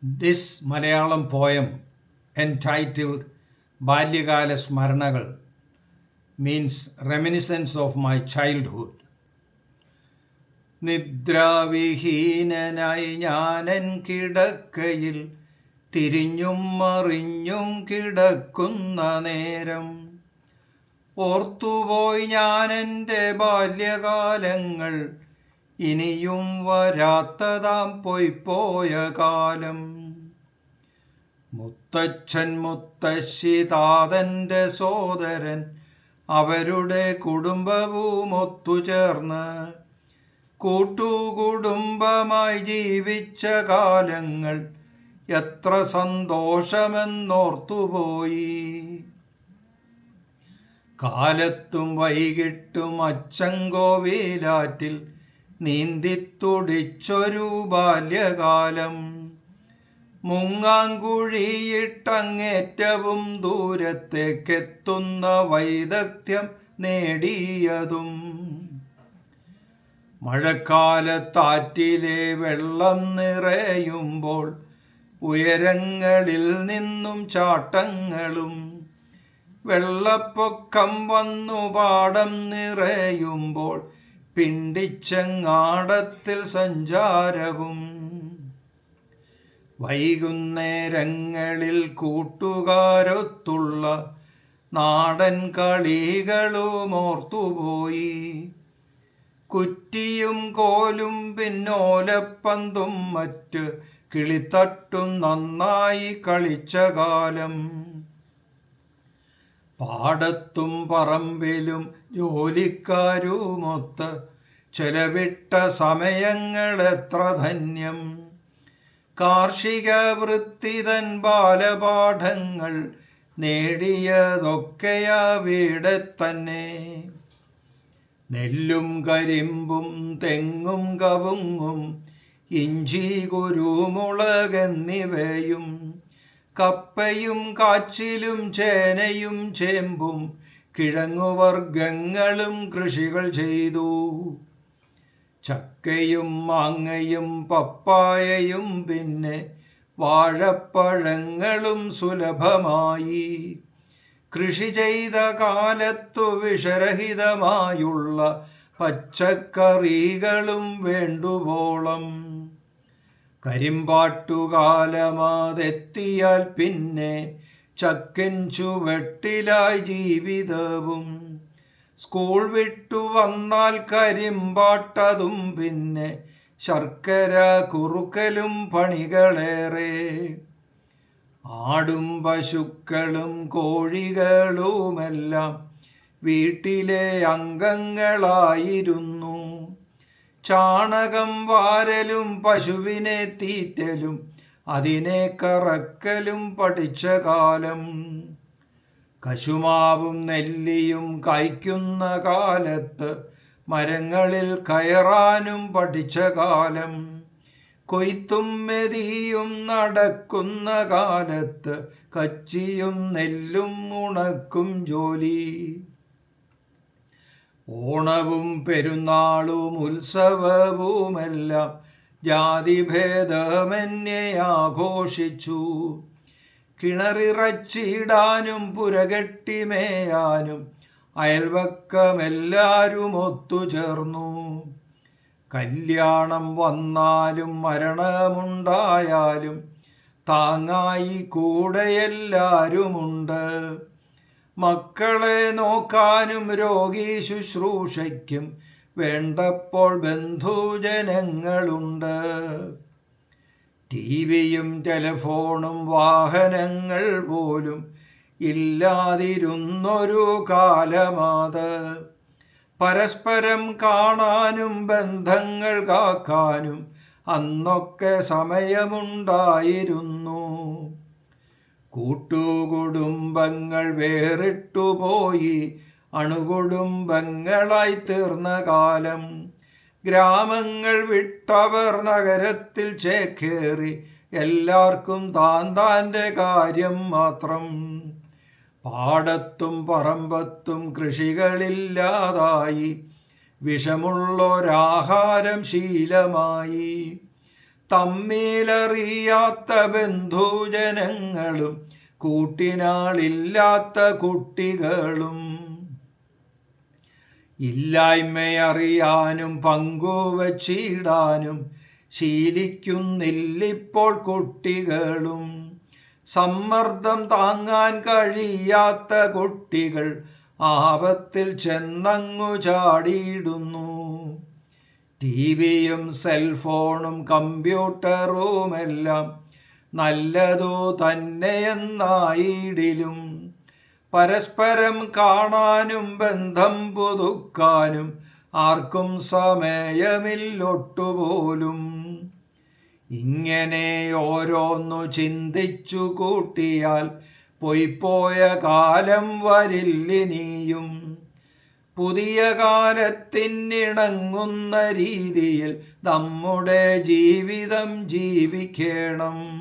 This Malayalam poem, entitled Balyakala Smaranagal, means reminiscence of my childhood. നിദ്രാവിഹീനനായി ഞാനൻ കിടക്കയിൽ തിരിഞ്ഞും മറിഞ്ഞും കിടക്കുന്ന നേരം ഓർത്തുപോയി ഞാനെൻ്റെ ബാല്യകാലങ്ങൾ, ഇനിയും വരാത്തതാം പോയ കാലം. മുത്തച്ഛൻ മുത്തശ്ശി താതൻ്റെ സോദരൻ അവരുടെ കുടുംബവും ഒത്തുചേർന്ന് കൂട്ടുകുടുംബമായി ജീവിച്ച കാലങ്ങൾ എത്ര സന്തോഷമെന്നോർത്തുപോയി. കാലത്തും വൈകിട്ടും അച്ചൻകോവിലാറ്റിൽ നീന്തിത്തുടിച്ചൊരു ബാല്യകാലം, മുങ്ങാങ്കുഴിയിട്ടങ്ങേറ്റവും ദൂരത്തേക്കെത്തുന്ന വൈദഗ്ധ്യം നേടിയതും. മഴക്കാലത്താറ്റിലെ വെള്ളം നിറയുമ്പോൾ ഉയരങ്ങളിൽ നിന്നും ചാട്ടങ്ങളും, വെള്ളപ്പൊക്കം വന്നു പാടം നിറയുമ്പോൾ പിണ്ടിച്ചങ്ങാടത്തിൽ സഞ്ചാരവും. വൈകുന്നേരങ്ങളിൽ കൂട്ടുകാരൊത്തുള്ള നാടൻ കളികളും ഓർത്തുപോയി. കുറ്റിയും കോലും പിന്നോലപ്പന്തും മറ്റ് കിളിത്തട്ടും നന്നായി കളിച്ച കാലം. പാടത്തും പറമ്പിലും ജോലിക്കാരുമൊത്ത് ചെലവിട്ട സമയങ്ങൾ എത്ര ധന്യം. കാർഷിക വൃത്തിതൻ ബാലപാഠങ്ങൾ നേടിയതൊക്കെയവിടെ തന്നെ. നെല്ലും കരിമ്പും തെങ്ങും കവുങ്ങും ഇഞ്ചി കുരുമുളകെന്നിവയും, കപ്പയും കാച്ചിലും ചേനയും ചേമ്പും കിഴങ്ങുവർഗങ്ങളും കൃഷികൾ ചെയ്തു. ചക്കയും മാങ്ങയും പപ്പായയും പിന്നെ വാഴപ്പഴങ്ങളും സുലഭമായി. കൃഷി ചെയ്ത കാലത്തു വിഷരഹിതമായുള്ള പച്ചക്കറികളും വേണ്ടുവോളം. കരിമ്പാട്ടുകാലമാതെത്തിയാൽ പിന്നെ ചക്കിൻ ചുവട്ടിലായി ജീവിതവും. സ്കൂൾ വിട്ടു വന്നാൽ കരിമ്പാട്ടതും പിന്നെ ശർക്കര കുറുക്കലും പണികളേറെ. ആടും പശുക്കളും കോഴികളുമെല്ലാം വീട്ടിലെ അംഗങ്ങളായിരുന്നു. ചാണകം വാരലും പശുവിനെ തീറ്റലും അതിനെ കറക്കലും പഠിച്ച കാലം. കശുമാവും നെല്ലിയും കായ്ക്കുന്ന കാലത്ത് മരങ്ങളിൽ കയറാനും പഠിച്ച കാലം. കൊയ്ത്തും മെതിയും നടക്കുന്ന കാലത്ത് കച്ചിയും നെല്ലും ഉണക്കും ജോലി. ഓണവും പെരുന്നാളും ഉത്സവവുമെല്ലാം ജാതിഭേദമന്യേ ആഘോഷിച്ചു. കിണറിറച്ചിടാനും പുരകെട്ടിമേയാനും അയൽവക്കമെല്ലാരും ഒത്തുചേർന്നു. കല്യാണം വന്നാലും മരണമുണ്ടായാലും താങ്ങായി കൂടെയെല്ലാരുമുണ്ട്. മക്കളെ നോക്കാനും രോഗി ശുശ്രൂഷയ്ക്കും വേണ്ടപ്പോൾ ബന്ധുജനങ്ങളുണ്ട്. ടിവിയും ടെലിഫോണും വാഹനങ്ങൾ പോലും ഇല്ലാതിരുന്നൊരു കാലമാത്. പരസ്പരം കാണാനും ബന്ധങ്ങൾ കാക്കാനും അന്നൊക്കെ സമയമുണ്ടായിരുന്നു. കൂട്ടുകുടുംബങ്ങൾ വേറിട്ടുപോയി അണുകുടുംബങ്ങളായി തീർന്ന കാലം. ഗ്രാമങ്ങൾ വിട്ടവർ നഗരത്തിൽ ചേക്കേറി എല്ലാവർക്കും താൻ്റെ കാര്യം മാത്രം. പാടത്തും പറമ്പത്തും കൃഷികളില്ലാതായി വിഷമുള്ളൊരാഹാരം ശീലമായി. തമ്മിലറിയാത്ത ബന്ധുജനങ്ങളും കൂട്ടിനാളില്ലാത്ത കുട്ടികളും ഇല്ലായ്മയറിയാനും പങ്കുവച്ചിടാനും ശീലിക്കുന്നില്ലിപ്പോൾ കുട്ടികളും സമ്മർദ്ദം താങ്ങാൻ കഴിയാത്ത കുട്ടികൾ ആപത്തിൽ ചെന്നങ്ങു ചാടിയിടുന്നു. ടിവിയും സെൽഫോണും കമ്പ്യൂട്ടറുമെല്ലാം നല്ലതു തന്നെയെന്നായിടിലും പരസ്പരം കാണാനും ബന്ധം പുതുക്കാനും ആർക്കും സമയമില്ലൊട്ടുപോലും. ഇങ്ങനെ ഓരോന്നു ചിന്തിച്ചു കൂട്ടിയാൽ പൊയ്പോയ കാലം വരില്ലിനിയും. പുതിയ കാലത്തിനിണങ്ങുന്ന രീതിയിൽ നമ്മുടെ ജീവിതം ജീവിക്കണം.